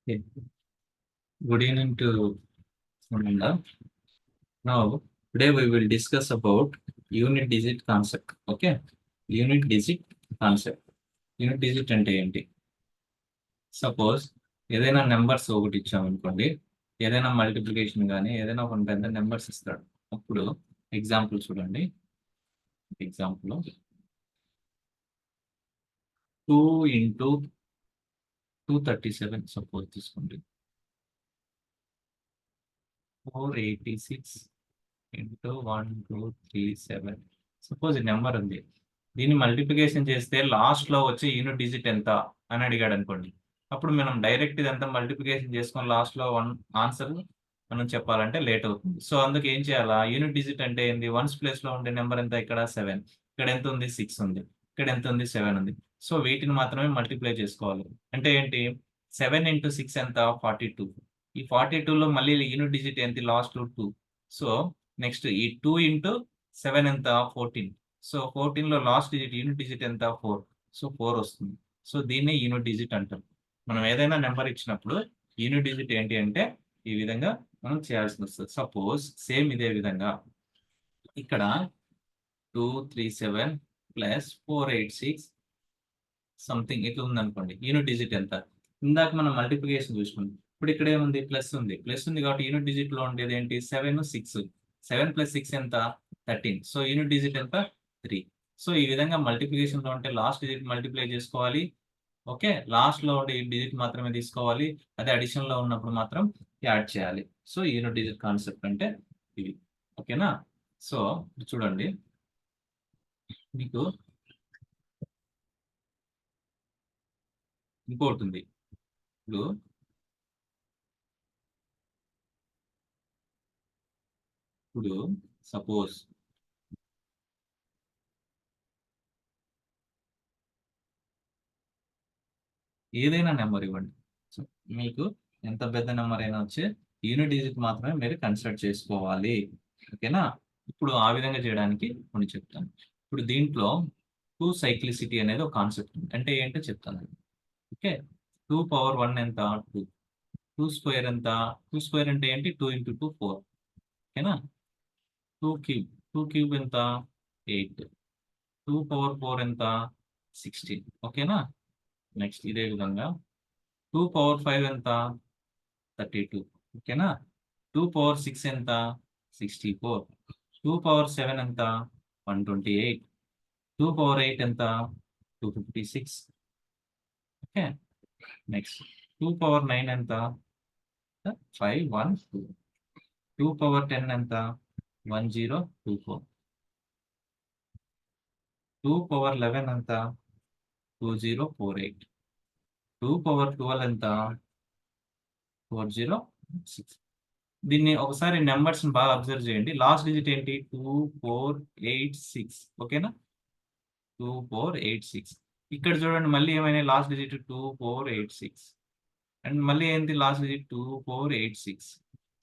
Okay. Good evening to Ananda. Now, today we will discuss about unit digit concept. Okay, unit digit concept. Unit digit అంటే ఏంటి? Suppose ఏదైనా numbers ఒకటి ఇచ్చామనుకోండి, ఏదైనా multiplication కానీ ఏదైనా ఒక పెద్ద నెంబర్స్ ఇస్తాడు. అప్పుడు ఎగ్జాంపుల్ చూడండి. ఎగ్జాంపుల్ 2 ఇంటూ 237 సపోజ్ తీసుకోండి. 486 ఇంటూ 1237 సపోజ్ ఈ నెంబర్ ఉంది. దీన్ని మల్టిప్లికేషన్ చేస్తే లాస్ట్ లో వచ్చే యూనిట్ డిజిట్ ఎంత అని అడిగాడు అనుకోండి. అప్పుడు మనం డైరెక్ట్ ఇదంతా మల్టిప్లికేషన్ చేసుకొని లాస్ట్ లో ఆన్సర్ మనం చెప్పాలంటే లేట్ అవుతుంది. సో అందుకు ఏం చేయాలా? యూనిట్ డిజిట్ అంటే ఏంది? వన్స్ ప్లేస్ లో ఉండే నెంబర్ ఎంత? ఇక్కడ 7, ఇక్కడ ఎంత ఉంది? 6 ఉంది, ఇక్కడ ఎంత ఉంది? 7 ఉంది. సో వీటిని మాత్రమే మల్టిప్లై చేసుకోవాలి. అంటే ఏంటి? 7 ఇంటూ 6 ఎంత? 42. ఈ 42లో మళ్ళీ యూనిట్ డిజిట్ ఏంటి? లాస్ట్ 2. సో నెక్స్ట్ ఈ 2 ఇంటూ 7 ఎంత? 14. సో 14లో లాస్ట్ డిజిట్ యూనిట్ డిజిట్ ఎంత? 4. సో 4 వస్తుంది. సో దీన్ని యూనిట్ డిజిట్ అంటాం. మనం ఏదైనా నెంబర్ ఇచ్చినప్పుడు యూనిట్ డిజిట్ ఏంటి అంటే ఈ విధంగా మనం చేయాల్సి వస్తుంది. సపోజ్ సేమ్ ఇదే విధంగా ఇక్కడ 237 ప్లస్ 486 సంథింగ్ ఇట్లా ఉంది అనుకోండి. యూనిట్ డిజిట్ ఎంత? ఇందాక మనం మల్టిప్లికేషన్ చూసుకున్నాం. ఇప్పుడు ఇక్కడ ఏముంది? ప్లస్ ఉంది. ప్లస్ ఉంది కాబట్టి యూనిట్ డిజిట్ లో ఉండేది ఏంటి? 7, 6. 7 ప్లస్ 6 ఎంత? 13. సో యూనిట్ డిజిట్ ఎంత? 3. సో ఈ విధంగా మల్టిప్లికేషన్ లో ఉంటే లాస్ట్ డిజిట్ మల్టిప్లై చేసుకోవాలి. ఓకే, లాస్ట్ లో ఉండే డిజిట్ మాత్రమే తీసుకోవాలి. అదే అడిషన్ లో ఉన్నప్పుడు మాత్రం యాడ్ చేయాలి. సో యూనిట్ డిజిట్ కాన్సెప్ట్ అంటే ఇది. ఓకేనా? సో చూడండి, మీకు ఇంకోటి ఉంది. ఇప్పుడు సపోజ్ ఏదైనా నెంబర్ ఇవ్వండి. సో మీకు ఎంత పెద్ద నెంబర్ అయినా వచ్చే యూనిట్ డిజిట్ మాత్రమే మీరు కన్సిడర్ చేసుకోవాలి. ఓకేనా? ఇప్పుడు ఆ విధంగా చేయడానికి కొన్ని చెప్తాను. ఇప్పుడు దీంట్లో 2 సైక్లిసిటీ అనేది ఒక కాన్సెప్ట్ ఉంది. అంటే ఏంటో చెప్తాను. ఓకే, 2 పవర్ 1 ఎంత? 2. 2 స్క్వేర్ ఎంత? 2 స్క్వేర్ అంటే ఏంటి? 2 ఇంటూ 2 4. ఓకేనా? 2 క్యూబ్. 2 క్యూబ్ ఎంత? 8. 2 పవర్ 4 ఎంత? 16. ఓకేనా? నెక్స్ట్ ఇదే విధంగా 2 పవర్ 5 ఎంత? 32. ఓకేనా? 2 పవర్ 6 ఎంత? 64. 2 పవర్ 7 ఎంత? 128. 2 పవర్ 8 ఎంత? 256. ఓకే, నెక్స్ట్ 2 పవర్ 9 ఎంత? 512. 2 పవర్ 10 ఎంత? 1024. 2 పవర్ 11 ఎంత? 2048. 2 పవర్ 12 ఎంత? 406. దీన్ని ఒకసారి నెంబర్స్ బాగా అబ్జర్వ్ చేయండి. లాస్ట్ డిజిట్ ఏంటి? 2486. ఓకేనా? 2486. ఇక్కడ చూడండి, మళ్ళీ ఏమైనా లాస్ట్ డిజిట్ 2486 అండ్ మళ్ళీ ఏంటి లాస్ట్ డిజిట్? 2486.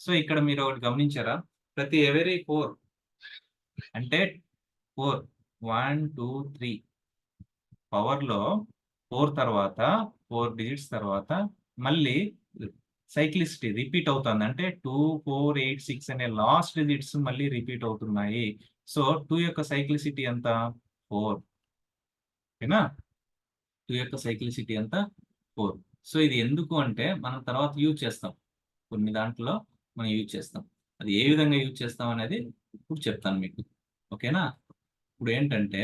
సో ఇక్కడ మీరు ఒకటి గమనించారా? ప్రతి ఎవరీ 4 అంటే 4 1 2 3 పవర్ లో 4 తర్వాత 4 డిజిట్స్ తర్వాత మళ్ళీ సైక్లిసిటీ రిపీట్ అవుతుంది. అంటే 2486 అనే లాస్ట్ డిజిట్స్ మళ్ళీ రిపీట్ అవుతున్నాయి. సో 2 యొక్క సైక్లిసిటీ ఎంత? 4. ఓకేనా? 2 యొక్క సైక్లిసిటీ ఎంత? 4. సో ఇది ఎందుకు అంటే మనం తర్వాత యూజ్ చేస్తాం. కొన్ని దాంట్లో మనం యూజ్ చేస్తాం. అది ఏ విధంగా యూజ్ చేస్తాం అనేది ఇప్పుడు చెప్తాను మీకు. ఓకేనా? ఇప్పుడు ఏంటంటే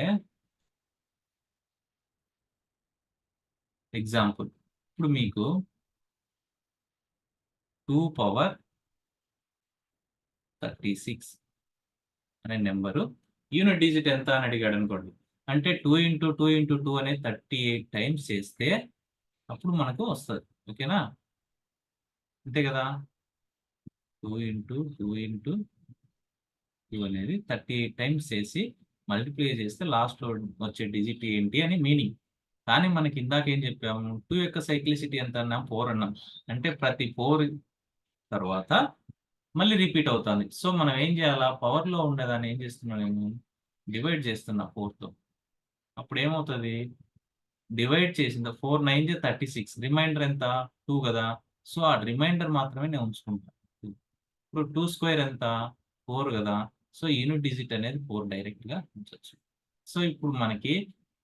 ఎగ్జాంపుల్, ఇప్పుడు మీకు 2 పవర్ 36 అనే నెంబరు యూనిట్ డిజిట్ ఎంత అని అడిగాడు అనుకోండి. అంటే 2 ఇంటూ 2 ఇంటూ 2 అనేది 38 టైమ్స్ చేస్తే అప్పుడు మనకు వస్తుంది. ఓకేనా? అంతే కదా? 2 ఇంటూ 2 ఇంటూ 2 అనేది 38 టైమ్స్ చేసి మల్టిప్లై చేస్తే లాస్ట్ లో వచ్చే డిజిట్ ఏంటి అని మీనింగ్. కానీ మనకి ఇందాక ఏం చెప్పాము? 2 యొక్క సైక్లిసిటీ ఎంత అన్నాం? 4 అన్నాం. అంటే ప్రతి 4 తర్వాత మళ్ళీ రిపీట్ అవుతుంది. సో మనం ఏం చేయాలా? పవర్ లో ఉండేదాన్ని ఏం చేస్తున్నా నేను? డివైడ్ చేస్తున్నా 4తో. అప్పుడు ఏమవుతుంది? డివైడ్ చేసింది 4 9 36. రిమైండర్ ఎంత? 2 కదా? సో ఆ రిమైండర్ మాత్రమే నేను ఉంచుకుంటాను. ఇప్పుడు 2 స్క్వేర్ ఎంత? 4 కదా! సో యూనిట్ డిజిట్ అనేది 4 డైరెక్ట్‌గా ఉంచొచ్చు. సో ఇప్పుడు మనకి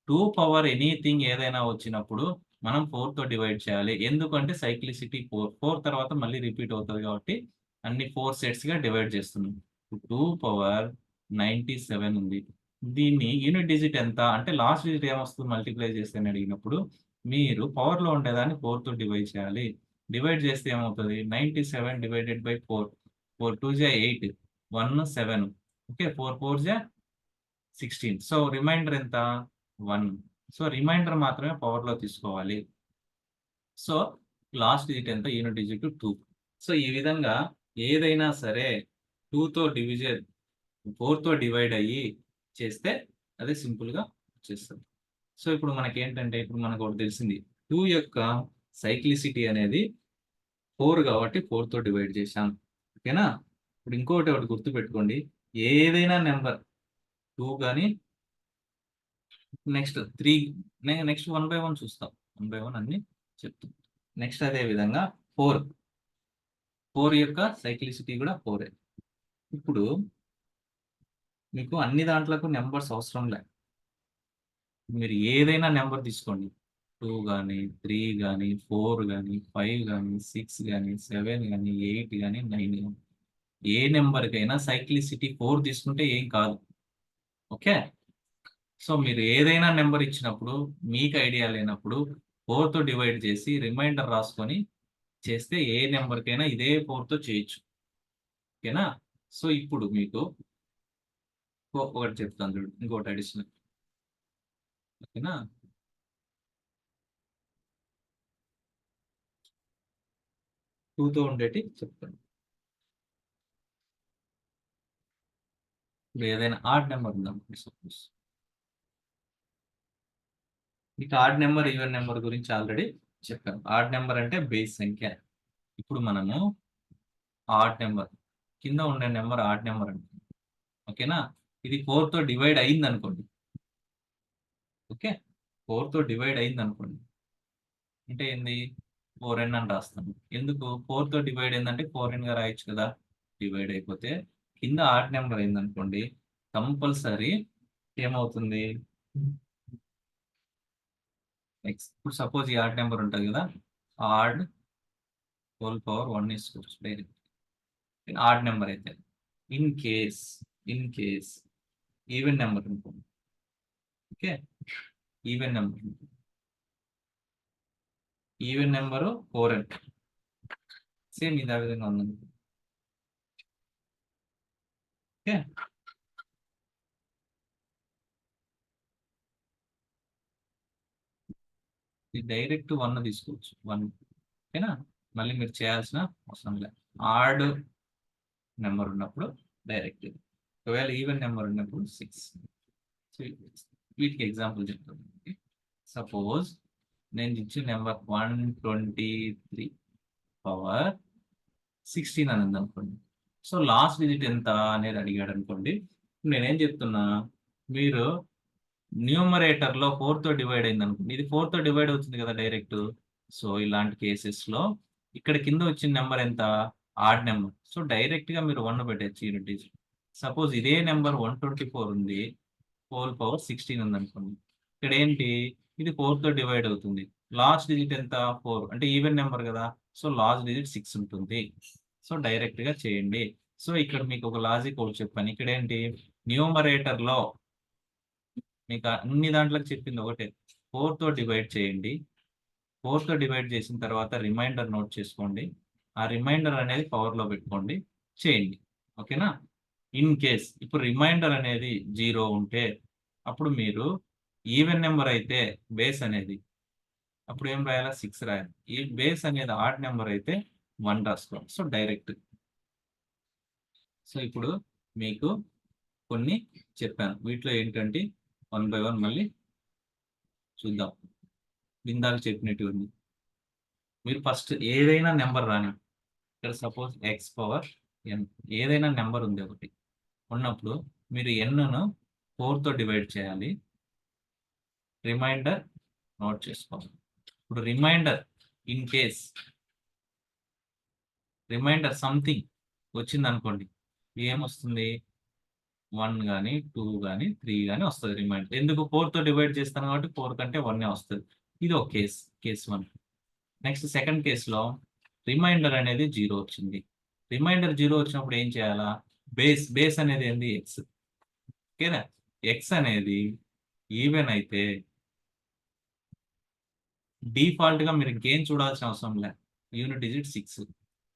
2 పవర్ ఎనీథింగ్ ఏదైనా వచ్చినప్పుడు మనం 4తో డివైడ్ చేయాలి. ఎందుకంటే సైక్లిసిటీ 4. 4 తర్వాత మళ్ళీ రిపీట్ అవుతది కాబట్టి అన్ని 4 సెట్స్‌గా డివైడ్ చేస్తున్నాం. 2 పవర్ 97 ఉంది. దీన్ని యూనిట్ డిజిట్ ఎంత? అంటే లాస్ట్ డిజిట్ ఏమొస్తుంది మల్టిప్లై చేస్తే అని అడిగినప్పుడు మీరు పవర్‌లో ఉండేదాన్ని 4తో డివైడ్ చేయాలి. డివైడ్ చేస్తే ఏమవుతది? 97 డివైడెడ్ బై 4. 4 2 జా 8. 1 7. ఓకే. 4 4 జా 16. సో రిమైండర్ ఎంత? 1. సో రిమైండర్ మాత్రమే పవర్‌లో తీసుకోవాలి. సో లాస్ట్ డిజిట్ ఎంత? Unit digit 2. సో ఈ విధంగా ఏదైనా సరే 2తో డివిజన్ 4తో డివైడ్ అయ్యి చేస్తే అది సింపుల్‌గా వచ్చేస్తది. సో ఇప్పుడు మనకేంటంటే ఇప్పుడు మనకొకటి తెలిసింది. 2 యొక్క సైక్లిసిటీ అనేది 4 కాబట్టి 4తో డివైడ్ చేశాం. ఓకేనా? ఇప్పుడు ఇంకోటి ఒకటి గుర్తుపెట్టుకోండి. ఏదైనా నంబర్ 2 గాని నెక్స్ట్ 3 నెక్స్ట్ 1 బై 1 చూస్తాం. 1 బై 1 అన్నీ చెప్తాం. నెక్స్ట్ అదే విధంగా 4. 4 యొక్క సైక్లిసిటీ కూడా 4ఏ. ఇప్పుడు మీకు అన్ని దాంట్లకు నంబర్స్ అవసరం లే. మీరు ఏదైనా నంబర్ తీసుకోండి. 2 గాని, 3 గాని, 4 గాని, 5 గాని, 6 గాని, 7 గాని, 8 గాని, 9 గాని. ఏ నంబర్‌కైనా సైక్లిసిటీ 4 తీసుకుంటే ఏం కాదు. ఓకే. సో మీరు ఏదైనా నంబర్ ఇచ్చినప్పుడు మీకు ఐడియా లేనప్పుడు 4తో డివైడ్ చేసి రిమైండర్ రాసుకొని చేస్తే ఏ నంబర్‌కైనా ఇదే 4తో చేయొచ్చు. ఓకేనా? సో ఇప్పుడు మీకు ఒకటి చెప్తాను చూడు. ఇంకోటి అడిషనల్. ఓకేనా? 2తో ఉండేటివి చెప్తాను. ఇప్పుడు ఏదైనా ఆడ్ నంబర్ ఉందనుకోండి సపోజ్. మీకు ఆడ్ నంబర్, ఈవెన్ నంబర్ గురించి ఆల్రెడీ చెప్పాను. ఆడ్ నంబర్ అంటే బేస్ సంఖ్య. ఇప్పుడు మనము ఆడ్ నంబర్ కింద ఉండే నంబర్ ఆడ్ నంబర్ అనుకోండి. ఓకేనా? ఇది 4తో డివైడ్ అయిందనుకోండి. ఓకే. 4తో డివైడ్ అయిందనుకోండి. అంటే ఏంది? 4n అని రాస్తాను. ఎందుకు? 4తో డివైడ్ అయిందంటే 4nగా రాయొచ్చు కదా! డివైడ్ అయిపోతే కింద ఆడ్ నంబర్ అయిందనుకోండి. కంపల్సరీ ఏమవుతుంది? ఇప్పుడు సపోజ్ ఈ ఆడ్ నంబర్ ఉంటది కదా! ఆడ్ హోల్ పవర్ 1 ఏసుకోవచ్చు డైరెక్ట్. ఆడ్ నంబర్ అయితే. In case, in case even number అనుకోండి. Okay. Even number. Even number 4n. Same ఇదే విధంగా ఉందనుకో. ఓకే. ఇది డైరెక్ట్ 1 తీసుకోవచ్చు. 1 ఓకేనా? మళ్ళీ మీరు చేయాల్సిన అవసరం లే. ఆడ్ నెంబర్ ఉన్నప్పుడు డైరెక్ట్. ఒకవేళ ఈవెన్ నెంబర్ ఉన్నప్పుడు 6. సో వీటికి ఎగ్జాంపుల్ చెప్తాను. సపోజ్ నేను ఇచ్చిన నెంబర్ 123 పవర్ 16 అని ఉందనుకోండి. సో లాస్ట్ డిజిట్ ఎంత అనేది అడిగాడు అనుకోండి. నేనేం చెప్తున్నా, మీరు న్యూమరేటర్‌లో 4తో డివైడ్ అయిందనుకోండి. ఇది 4తో డివైడ్ అవుతుంది కదా డైరెక్ట్. సో ఇలాంటి కేసెస్‌లో ఇక్కడ కింద వచ్చిన నంబర్ ఎంత? Odd number. సో డైరెక్ట్‌గా మీరు 1 పెట్టేయొచ్చు యూనిట్ డిజిట్. సపోజ్ ఇదే నంబర్ 124 ఉంది. హోల్ పవర్ 16 ఉందనుకోండి. ఇక్కడేంటి? ఇది 4తో డివైడ్ అవుతుంది. లాస్ట్ డిజిట్ ఎంత? 4. అంటే ఈవెన్ నంబర్ కదా! సో లాస్ట్ డిజిట్ 6 ఉంటుంది. సో డైరెక్ట్‌గా చేయండి. సో ఇక్కడ మీకు ఒక లాజిక్ ఒకటి చెప్పాను. ఇక్కడేంటి? న్యూమరేటర్‌లో మీకు అన్ని దాంట్లోకి చెప్పింది ఒకటే. 4తో డివైడ్ చేయండి. 4తో డివైడ్ చేసిన తర్వాత రిమైండర్ నోట్ చేసుకోండి. ఆ రిమైండర్ అనేది పవర్‌లో పెట్టుకోండి. చేయండి. ఓకేనా? ఇన్ కేస్ ఇప్పుడు రిమైండర్ అనేది 0 ఉంటే అప్పుడు మీరు ఈవెన్ నంబర్ అయితే బేస్ అనేది అప్పుడు ఏం రాయాలా? 6 రాయాలి. ఈ బేస్ అనేది ఆడ్ నంబర్ అయితే 1 రాసుకోవాలి. So direct. సో ఇప్పుడు మీకు కొన్ని చెప్పాను. వీటిలో ఏంటంటే 1 బై 1 మళ్ళీ చూద్దాం. ఇందాక చెప్పినటువంటి మీరు ఫస్ట్ ఏదైనా నంబర్ రాని ఇక్కడ సపోజ్ ఎక్స్ పవర్ ఎన్ ఏదైనా నంబర్ ఉంది ఒకటి ఉన్నప్పుడు మీరు ఎన్ను 4తో డివైడ్ చేయాలి. రిమైండర్ నోట్ చేసుకోవాలి. ఇప్పుడు remainder in case remainder something వచ్చింది అనుకోండి, ఏమొస్తుంది 1 గాని 2 గాని 3 గాని వస్తుంది రిమైండర్. ఎందుకు 4తో డివైడ్ చేస్తాను కాబట్టి 4 కంటే 1 వస్తుంది. ఇది ఒక కేస్ 1. నెక్స్ట్ సెకండ్ కేసులో రిమైండర్ అనేది 0 వచ్చింది. రిమైండర్ 0 వచ్చినప్పుడు ఏం చేయాలా? బేస్ అనేది ఏంది? ఎక్స్. ఓకేనా? ఎక్స్ అనేది ఈవెన్ అయితే డిఫాల్ట్ గా మీరు ఇంకేం చూడాల్సిన అవసరం లేదు. Unit digit 6.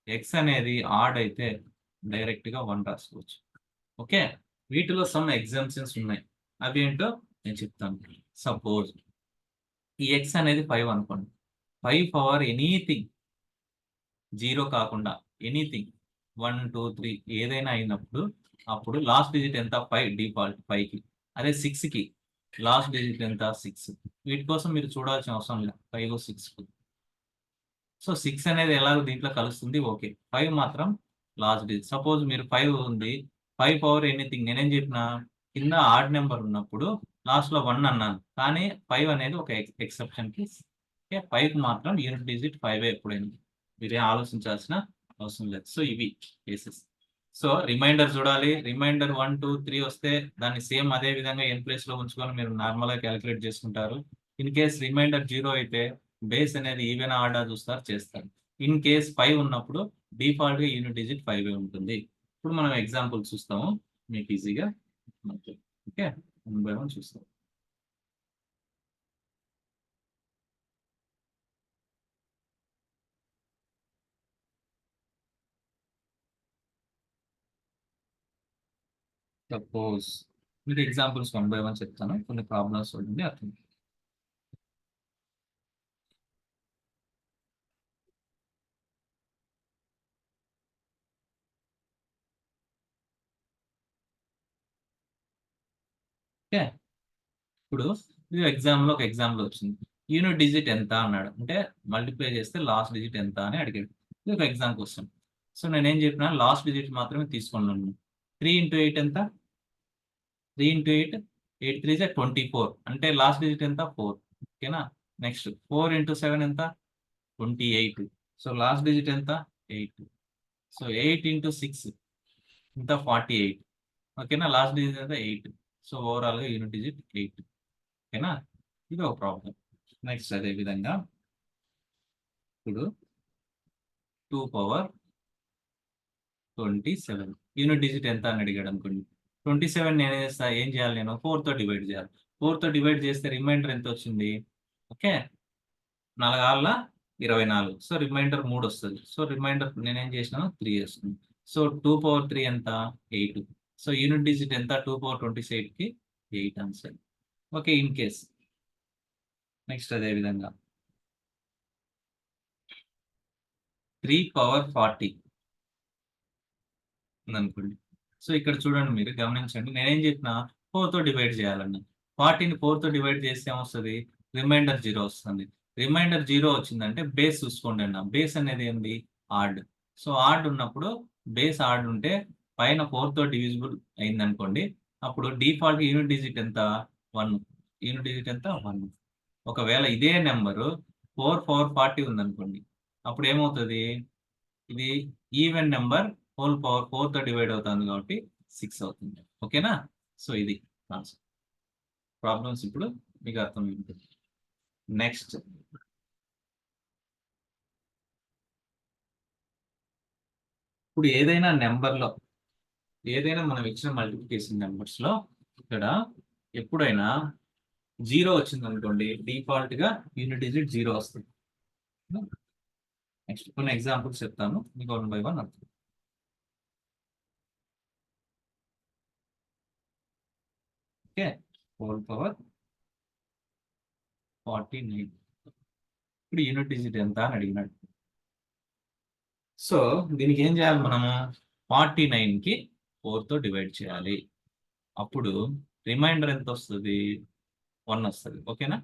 ఎక్స్ అనేది ఆడ్ అయితే డైరెక్ట్ గా 1 రాసుకోవచ్చు. ఓకే, వీటిలో సమ్ ఎగ్జామ్షన్స్ ఉన్నాయి. అవి ఏంటో నేను చెప్తాను. సపోజ్ ఈ ఎక్స్ అనేది 5 అనుకోండి. 5 పవర్ ఎనీథింగ్ 0 కాకుండా ఎనీథింగ్ 1 2 3 ఏదైనా అయినప్పుడు అప్పుడు లాస్ట్ డిజిట్ ఎంత? 5 డిఫాల్ట్ 5కి. అదే 6కి లాస్ట్ డిజిట్ ఎంత? 6. వీటి కోసం మీరు చూడాల్సిన అవసరం లేదు. 5 6. సో 6 అనేది ఎలాగో దీంట్లో కలుస్తుంది. ఓకే, 5 మాత్రం లాస్ట్ డిజిట్. సపోజ్ మీరు 5 ఉంది, 5 పవర్ ఎనీథింగ్ నేనేం చెప్పిన కింద ఆడ్ నెంబర్ ఉన్నప్పుడు లాస్ట్ లో 1 అన్నాను, కానీ 5 అనేది ఒక ఎక్సెప్షన్ కేస్. ఓకే, 5కి మాత్రం యూనిట్ డిజిట్ 5 ఎప్పుడైనా. మీరేం ఆలోచించాల్సిన అవసరం లేదు. సో ఇవి కేసెస్. సో రిమైండర్ చూడాలి. రిమైండర్ 1 2 3 వస్తే దాన్ని సేమ్ అదే విధంగా ఎన్ ప్లేస్ లో ఉంచుకొని మీరు నార్మల్ గా క్యాలిక్యులేట్ చేసుకుంటారు. ఇన్ కేస్ రిమైండర్ 0 అయితే బేస్ అనేది ఈవెన్ ఆర్డర్ చూస్తారు, చేస్తారు. ఇన్ కేస్ 5 ఉన్నప్పుడు డిఫాల్ట్ గా యూనిట్ డిజిట్ 5 ఉంటుంది. ఇప్పుడు మనం ఎగ్జాంపుల్ చూస్తాము మీకు ఈజీగా. ఓకే, 1 by 1 చూస్తాం. సపోజ్ మీకు ఎగ్జాంపుల్స్ 1 by 1 చెప్తాను. కొన్ని ప్రాబ్లమ్స్ ఉంటుంది అర్థం. ఓకే, ఇప్పుడు ఇది ఎగ్జామ్లో ఒక ఎగ్జాంపుల్ వచ్చింది. యూనిట్ డిజిట్ ఎంత అన్నాడు, అంటే మల్టిప్లై చేస్తే లాస్ట్ డిజిట్ ఎంత అని అడిగాడు. ఇది ఒక ఎగ్జామ్ క్వశ్చన్. సో నేనేం చెప్పినా లాస్ట్ డిజిట్ మాత్రమే తీసుకున్నాను. 3 into 8 ఎంత? 3 into 8 8 3 is 24. అంటే లాస్ట్ డిజిట్ ఎంత? 4. ఓకేనా? నెక్స్ట్ 4 into 7 ఎంత? 28. సో లాస్ట్ డిజిట్ ఎంత? 8. సో 8 into 6 ఎంత? 48. ఓకేనా? లాస్ట్ డిజిట్ ఎంత? 8. సో ఓవరాల్ గా యూనిట్ డిజిట్ 8. ఓకేనా? ఇది ఒక ప్రాబ్లం. నెక్స్ట్ అదే విధంగా ఇప్పుడు 2 power 27 యూనిట్ డిజిట్ ఎంత అని అడిగాడు అనుకోండి. 27 నేను ఏం చేయాలి? నేను 4 తో డివైడ్ చేయాలి. 4 తో డివైడ్ చేస్తే రిమైండర్ ఎంత వచ్చింది? ఓకే, 4 24. సో రిమైండర్ 3 వస్తుంది. సో రిమైండర్ నేనేం చేసినాను? 3 వస్తుంది. సో 2 power 3 ఎంత? 8. సో యూనిట్ డిజిట్ ఎంత? 2 power 27 కి 8 answer. Okay, in case next అదే విధంగా 3 power 40 అనుకోండి. సో ఇక్కడ చూడండి, మీరు గమనించండి, నేనేం చెప్పిన 4 తో డివైడ్ చేయాలన్న. 40ని 4 తో డివైడ్ చేస్తే ఏమొస్తుంది? రిమైండర్ 0 వస్తుంది. రిమైండర్ 0 వచ్చిందంటే బేస్ చూసుకోండి అన్న. బేస్ అనేది ఏంది? ఆడ్. సో ఆడ్ ఉన్నప్పుడు బేస్ ఆడ్ ఉంటే పైన 4 తో డివిజిబుల్ అయింది అనుకోండి, అప్పుడు డిఫాల్ట్ యూనిట్ డిజిట్ ఎంత? 1. యూనిట్ డిజిట్ ఎంత? 1. ఒకవేళ ఇదే నెంబరు 4 power 40 ఉందనుకోండి, అప్పుడు ఏమవుతుంది? ఇది ఈవెన్ నెంబర్ హోల్ పవర్ 4 తో డివైడ్ అవుతుంది కాబట్టి 6 అవుతుంది. ఓకేనా? సో ఇది కాన్సెప్ట్. ప్రాబ్లమ్స్ ఇప్పుడు మీకు అర్థమైంది. నెక్స్ట్ ఇప్పుడు ఏదైనా నెంబర్లో, ఏదైనా మనం ఇచ్చిన మల్టిప్లికేషన్ నెంబర్స్ లో ఇక్కడ ఎప్పుడైనా 0 వచ్చింది అనుకోండి, డిఫాల్ట్ గా యూనిట్ డిజిట్ 0 వస్తుంది. నెక్స్ట్ కొన్ని ఎగ్జాంపుల్స్ చెప్తాను, మీకు 1 by 1 అర్థం. Okay, 4 power 49. ఇప్పుడు యూనిట్ డిజిట్ ఎంత అని అడిగినాడు. సో దీనికి ఏం చేయాలి మనము? 49కి 4 తో డివైడ్ చేయాలి. అప్పుడు రిమైండర్ ఎంత వస్తుంది? 1 వస్తుంది. ఓకేనా?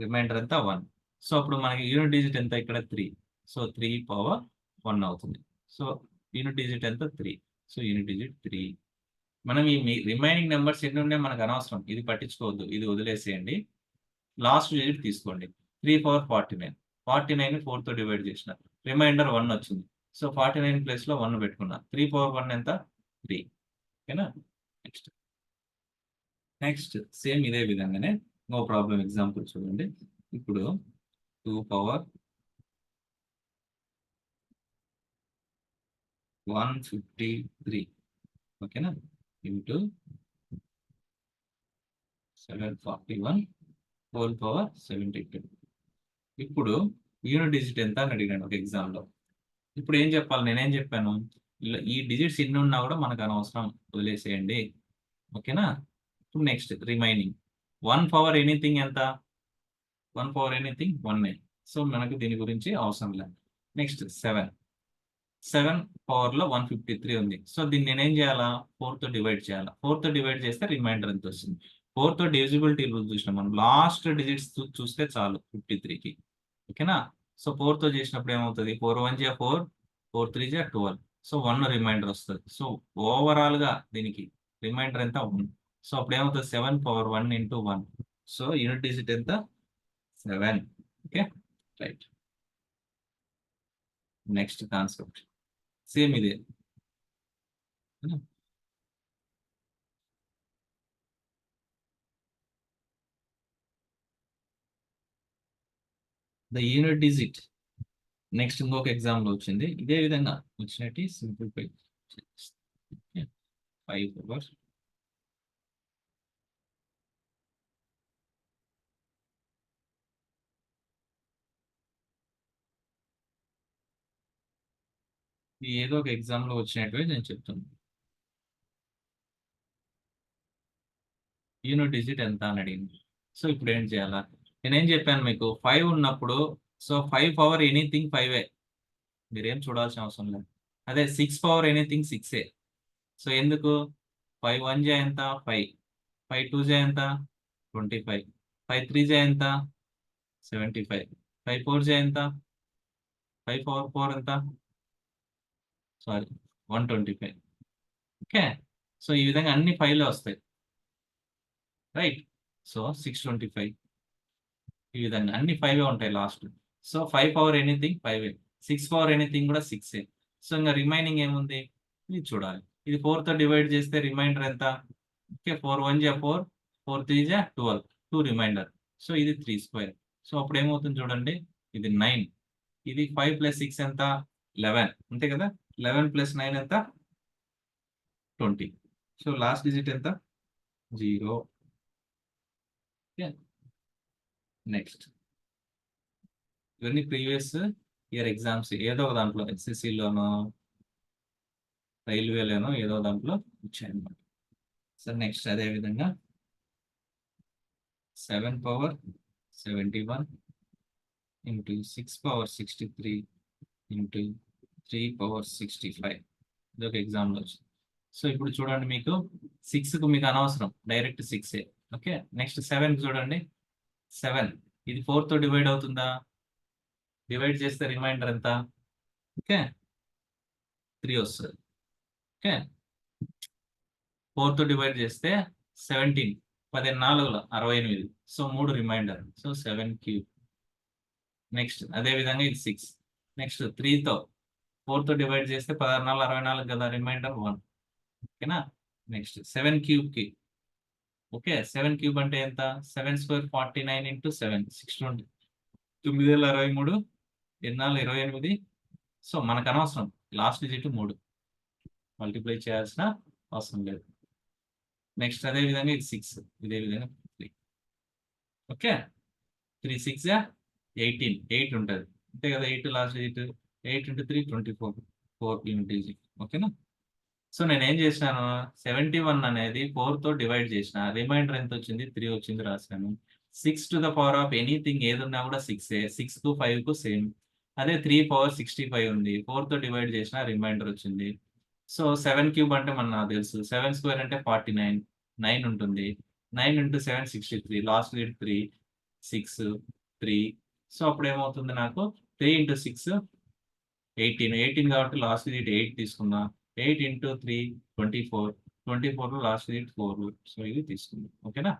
రిమైండర్ ఎంత? 1. సో అప్పుడు మనకి యూనిట్ డిజిట్ ఎంత? ఇక్కడ 3. సో 3 power 1 అవుతుంది. సో యూనిట్ డిజిట్ ఎంత? 3. So unit digit 3. మనం ఈ రిమైనింగ్ నెంబర్స్ ఎన్ని ఉన్నాయి మనకు అనవసరం, ఇది పట్టించుకోవద్దు, ఇది వదిలేసేయండి. లాస్ట్ డిజిట్ తీసుకోండి. 3 power 49. 49ని 4 తో డివైడ్ చేసిన రిమైండర్ 1 వచ్చింది. సో 49 ప్లేస్లో 1 పెట్టుకున్నా. 3 పవర్ 1 ఎంత? 3. ఓకేనా? నెక్స్ట్ సేమ్ ఇదే విధంగానే నో ప్రాబ్లం ఎగ్జాంపుల్ చూడండి. ఇప్పుడు 2 పవర్ 153 ఓకేనా? Into 741 whole power 72. ఇప్పుడు యూనిట్ డిజిట్ ఎంత అని అడిగాను ఒక ఎగ్జామ్లో. ఇప్పుడు ఏం చెప్పాలి? నేనేం చెప్పాను? ఈ డిజిట్స్ ఎన్ని ఉన్నా కూడా మనకు అనవసరం, వదిలేసేయండి. ఓకేనా? ఇప్పుడు నెక్స్ట్ రిమైనింగ్ 1 పవర్ ఎనీథింగ్ ఎంత? 1 పవర్ ఎనీథింగ్ 1. సో మనకు దీని గురించి అవసరం లేదు. నెక్స్ట్ 7 పవర్లో 153 ఉంది. సో దీన్ని నేనేం చేయాలా? 4తో డివైడ్ చేయాలా. 4తో డివైడ్ చేస్తే రిమైండర్ ఎంత వస్తుంది? 4తో డివిజిబిలిటీ రూల్ చూసినాం మనం. లాస్ట్ డిజిట్స్ చూస్తే చాలు 53కి. ఓకేనా? సో 4తో చేసినప్పుడు ఏమవుతుంది? 4 1 జా 4, 4 3 జా 12. సో 1 రిమైండర్ వస్తుంది. సో ఓవరాల్గా దీనికి రిమైండర్ ఎంత? 1. సో అప్పుడు ఏమవుతుంది? 7 power 1 into 1. So unit digit ఎంత? 7. Okay, right. Next concept same ఇదే. ద యూనిట్ డిజిట్ నెక్స్ట్ ఇంకొక ఎగ్జామ్లో వచ్చింది. ఇదే విధంగా వచ్చినట్టు సింప్లిఫై 5 పవర్ ఏదో ఒక ఎగ్జామ్లో వచ్చినట్టువే నేను చెప్తాను. యూనిట్ డిజిట్ ఎంత అని అడిగింది. సో ఇప్పుడు ఏం చేయాలా? నేనేం చెప్పాను మీకు? 5 ఉన్నప్పుడు సో 5 పవర్ ఎనీథింగ్ 5ఏ, మీరేం చూడాల్సిన అవసరం లేదు. అదే 6 పవర్ ఎనీథింగ్ 6ఏ. సో ఎందుకు? 5 1 జా ఎంత? 5. 5 2 జా ఎంత? 25. 5 3 జా ఎంత? 75. 5 4 జా ఎంత? 5 పవర్ 4 ఎంత? సారీ, 125. ఓకే, సో ఈ విధంగా అన్ని 5లే వస్తాయి, రైట్? సో 625. ఈ విధంగా అన్ని 5 ఉంటాయి last. So 5 power anything 5. 6 power anything కూడా 6. సో ఇంకా రిమైనింగ్ ఏముంది? ఇది చూడాలి. ఇది 4తో డివైడ్ చేస్తే రిమైండర్ ఎంత? ఓకే, 4 1 జా 4, 4 3 జా 12, 2 రిమైండర్. సో ఇది 3 స్క్వేర్. సో అప్పుడు ఏమవుతుంది చూడండి, ఇది 9. ఇది 5 ప్లస్ 6 ఎంత? 11, అంతే కదా? 11 ప్లస్ 9 ఎంత? 20. సో లాస్ట్ డిజిట్ ఎంత? 0. నెక్స్ట్ ఇవన్నీ ప్రీవియస్ ఇయర్ ఎగ్జామ్స్ ఏదో ఒక దాంట్లో ఎస్ఎస్సిలోనో రైల్వేలోనో ఏదో దాంట్లో ఇచ్చాయన్నమాట. సో నెక్స్ట్ అదే విధంగా 7 power 71 into 6 power 63 into 3 power 65. ఇది ఒక ఎగ్జామ్లో వచ్చింది. సో ఇప్పుడు చూడండి, మీకు 6కు మీకు అనవసరం, డైరెక్ట్ 6ఏ. ఓకే, నెక్స్ట్ 7కి చూడండి. 7 ఇది 4తో డివైడ్ అవుతుందా? డివైడ్ చేస్తే రిమైండర్ ఎంత? ఓకే, 3 వస్తుంది. ఓకే, 4తో డివైడ్ చేస్తే 17, 14 68. So 3 remainder. So 7 cube. Next అదే విధంగా ఇది 6. నెక్స్ట్ 3తో 4తో డివైడ్ చేస్తే 16 64 కదా, రిమైండర్ 1. ఓకేనా? నెక్స్ట్ 7 క్యూబ్కి. ఓకే, 7 క్యూబ్ అంటే ఎంత? 7 స్క్వేర్ 49 ఇంటూ 7 620. 9 63, 8 28. సో మనకు అనవసరం, లాస్ట్ డిజిట్ 3, మల్టిప్లై చేయాల్సిన అవసరం లేదు. నెక్స్ట్ అదే విధంగా ఇది 6, ఇదే విధంగా 3. ఓకే, 3 6 18, 8 ఉంటుంది, అంతే కదా? 8 last digit. 8 into 3 24, 4 unit digit. ఓకేనా? సో నేను ఏం చేసినాను? 71 అనేది 4తో డివైడ్ చేసిన, రిమైండర్ ఎంత వచ్చింది? 3 వచ్చింది, రాశాను. 6 to the power of anything ఏదున్నా కూడా 6ఏ. 6కు 5కు సేమ్. అదే 3 పవర్ 65 ఉంది, 4తో డివైడ్ చేసిన, రిమైండర్ వచ్చింది. సో 7 క్యూబ్ అంటే నాకు తెలుసు, 7 స్క్వేర్ అంటే 49, 9 ఉంటుంది. 9 ఇంటూ 7 63, లాస్ట్ డిజిట్ 3, 6 3. సో అప్పుడు ఏమవుతుంది నాకు? 3 ఇంటూ 6 18 కాబట్టి లాస్ట్ డిజిట్ 8 తీసుకున్నా. 8 ఇంటూ 3 24, 24లో లాస్ట్ డిజిట్ 4. సో ఇది తీసుకుందాం. ఓకేనా?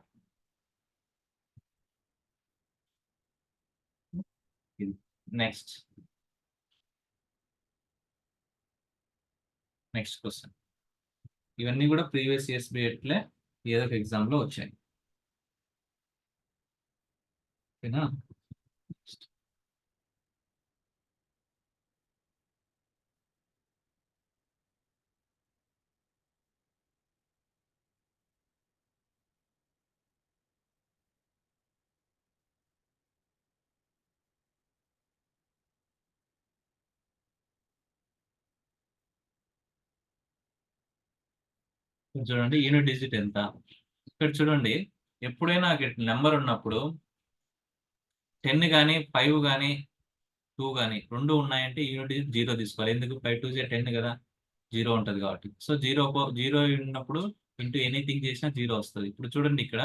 Next next question. ఇవన్నీ కూడా ప్రీవియస్ ఇయర్స్ బేట్లే ఏదో ఒక ఎగ్జామ్లో వచ్చాయి. ఓకేనా? చూడండి యూనిట్ డిజిట్ ఎంత. ఇక్కడ చూడండి ఎప్పుడైనా నెంబర్ ఉన్నప్పుడు 10 కానీ 5 కానీ 2 కానీ రెండు ఉన్నాయంటే యూనిట్ డిజిట్ 0 తీసుకోవాలి. ఎందుకు? 5 2 10 కదా, 0 ఉంటుంది కాబట్టి. సో 0 ఉన్నప్పుడు ఇంటూ ఎనీథింగ్ చేసినా 0 వస్తుంది. ఇప్పుడు చూడండి ఇక్కడ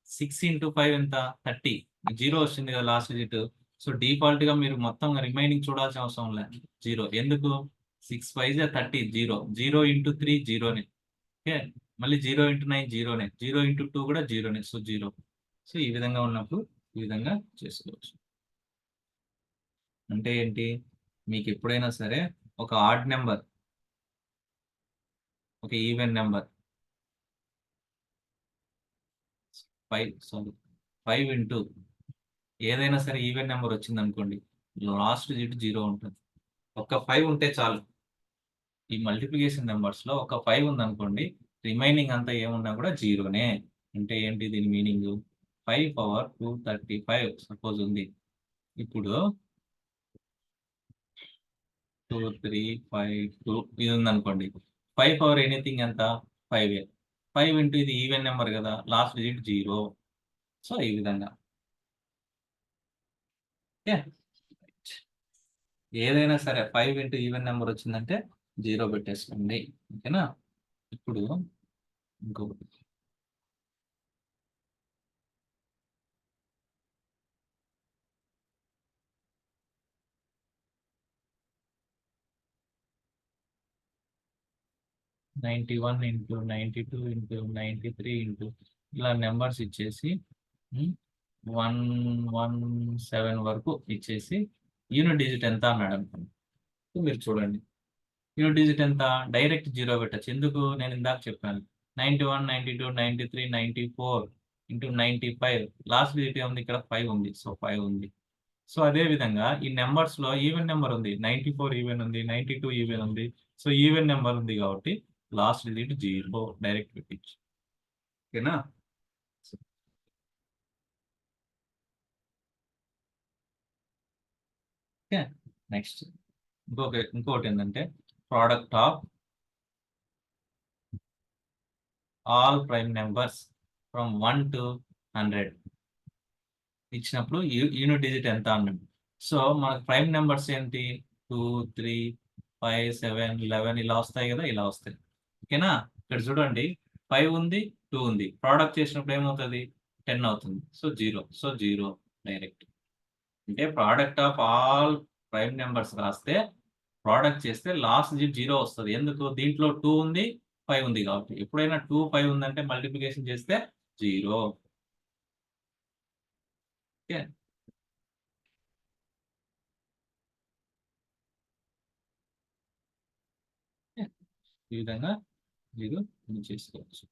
6 ఇంటూ 5 ఎంత? 30. 0 వచ్చింది కదా లాస్ట్ డిజిట్. సో డిఫాల్ట్ గా మీరు మొత్తం రిమైనింగ్ చూడాల్సిన అవసరం లేదు, 0. ఎందుకు? 6 5 30, 0. 0 ఇంటూ 3 జీరోనే. ఓకే, మళ్ళీ 0 ఇంటూ 9 జీరోనే. 0 ఇంటూ 2 కూడా జీరోనే. సో 0. సో ఈ విధంగా ఉన్నప్పుడు ఈ విధంగా చేసుకోవచ్చు. అంటే ఏంటి? మీకు ఎప్పుడైనా సరే ఒక ఆడ్ నెంబర్, ఒక ఈవెన్ నెంబర్ 5 ఇంటూ ఏదైనా సరే ఈవెన్ నెంబర్ వచ్చింది అనుకోండి, లాస్ట్ డిజిట్ 0 ఉంటుంది. ఒక 5 ఉంటే చాలు. ఈ మల్టిప్లికేషన్ నెంబర్స్ లో ఒక 5 ఉంది అనుకోండి, రిమైనింగ్ అంతా ఏమున్నా కూడా జీరోనే. అంటే ఏంటి దీని మీనింగ్? 5 పవర్ 235 సపోజ్ ఉంది. ఇప్పుడు 2 3 5 2 ఇది ఉంది అనుకోండి. 5 పవర్ ఎనీథింగ్ ఎంత? 5. 5 ఇంటూ ఇది ఈవెన్ నెంబర్ కదా, లాస్ట్ డిజిట్ 0. సో ఈ విధంగా. ఓకే, ఏదైనా సరే 5 ఇంటూ ఈవెన్ నెంబర్ వచ్చిందంటే 0 పెట్టేసుకోండి. ఓకేనా? ఇప్పుడు ఇంకొకటి. నైంటీ 1 ఇంటూ 92 ఇంటూ 93 ఇంటూ ఇలా నెంబర్స్ ఇచ్చేసి 117 వరకు ఇచ్చేసి యూనిట్ డిజిట్ ఎంత అన్నాడు అనుకోండి. మీరు చూడండి యూనిట్ డిజిట్ ఎంత? డైరెక్ట్ 0 పెట్టచ్చు. ఎందుకు? నేను ఇందాక చెప్పాను 91 92 93 94 ఇంటూ 95. లాస్ట్ డిజిట్ ఏముంది? ఇక్కడ 5 ఉంది. సో 5 ఉంది. సో అదే విధంగా ఈ నెంబర్స్ లో ఈవెన్ నెంబర్ ఉంది, 94 ఈవెన్ ఉంది, 92 ఈవెన్ ఉంది. సో ఈవెన్ నెంబర్ ఉంది కాబట్టి లాస్ట్ డిజిట్ 0 డైరెక్ట్ పెట్టచ్చు. ఓకేనా? ఓకే, నెక్స్ట్ ఇంకోటి ఏంటంటే product of all prime numbers from 1 to 100 ఇచ్చినప్పుడు యూనిట్ డిజిట్ ఎంత అన్నాడు. సో మనకు ప్రైమ్ నెంబర్స్ ఏంటి? 2 3 5 7 11 ఇలా వస్తాయి కదా, ఇలా వస్తాయి. ఓకేనా? ఇక్కడ చూడండి 5 ఉంది, 2 ఉంది. ప్రోడక్ట్ చేసినప్పుడు ఏమవుతుంది? 10 అవుతుంది. సో 0. So 0 direct. అంటే product of all prime numbers రాస్తే ప్రోడక్ట్ చేస్తే లాస్ట్ డిజిట్ 0 వస్తుంది. ఎందుకు? దీంట్లో 2 ఉంది, 5 ఉంది కాబట్టి. ఎప్పుడైనా 2 5 ఉందంటే మల్టిప్లికేషన్ చేస్తే 0. ఓకే, ఈ విధంగా మీరు చేసుకోవచ్చు.